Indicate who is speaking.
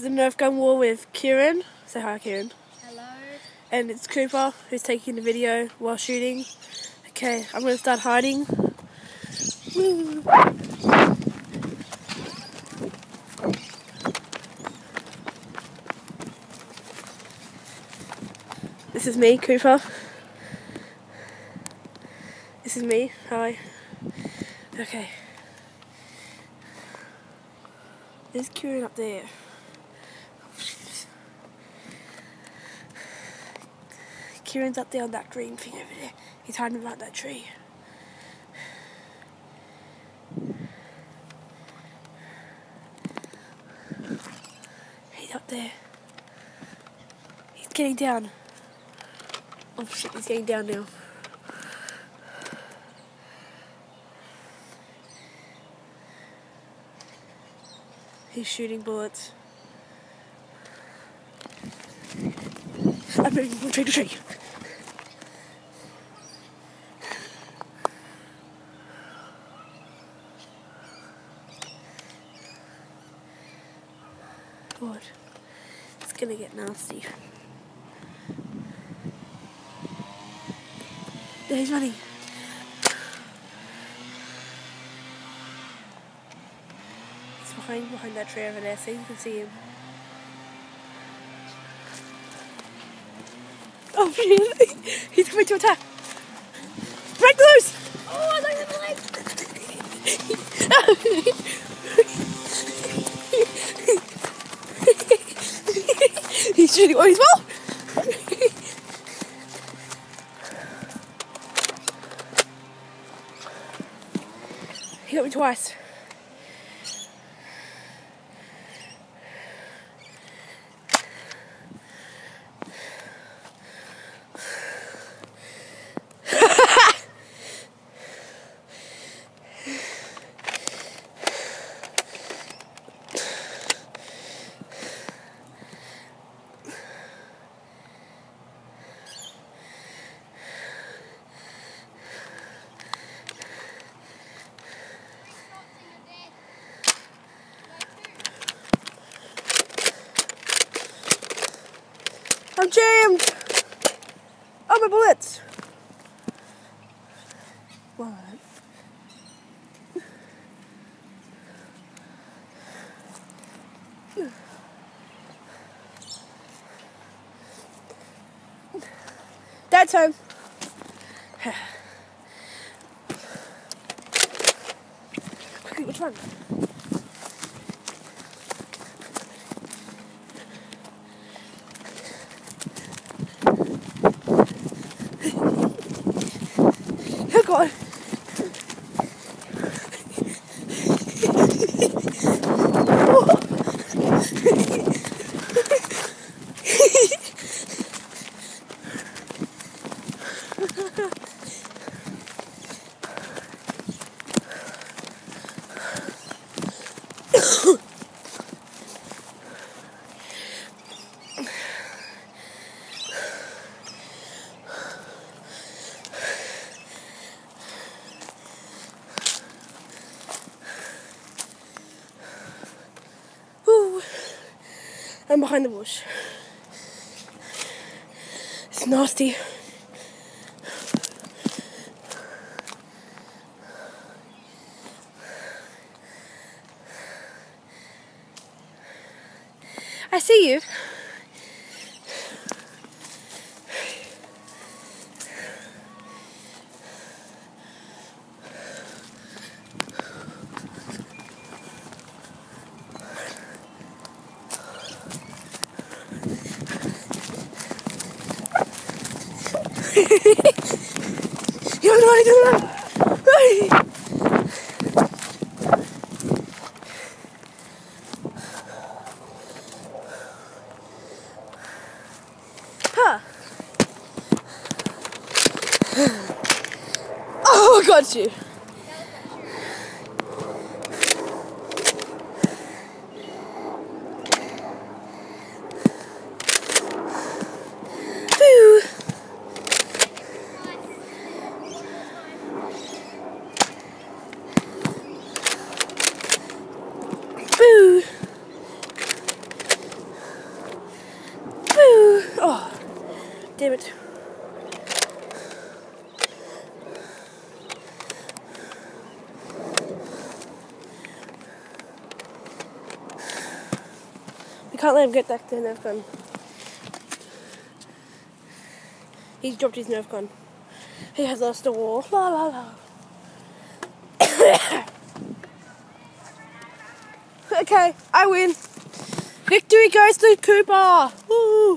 Speaker 1: The Nerf gun war with Kieran. Say hi, Kieran.
Speaker 2: Hello.
Speaker 1: And it's Cooper who's taking the video while shooting. Okay, I'm going to start hiding. Woo. This is me, Cooper. This is me. Hi. Okay. There's Kieran up there. Kieran's up there on that green thing over there. He's hiding behind that tree. He's up there. He's getting down. Oh shit, he's getting down now. He's shooting bullets. I'm moving from tree to tree. God, it's gonna get nasty. There he's running. He's behind that tree over there, so you can see him. Oh shit! He's coming to attack! Break loose!
Speaker 2: Oh, I like the leg!
Speaker 1: He's shooting on his ball! He got me twice. I'm jammed! Oh, my bullets! What? Dad's home. Quickly, which one? Oh God. I'm behind the bush. It's nasty. I see you. You're running. Huh. Oh, I got you. Boo! Damn it. We can't let him get back to the nerf gun. He's dropped his nerf gun. He has lost the war. La la la. Okay, I win. Victory goes to Cooper. Woo!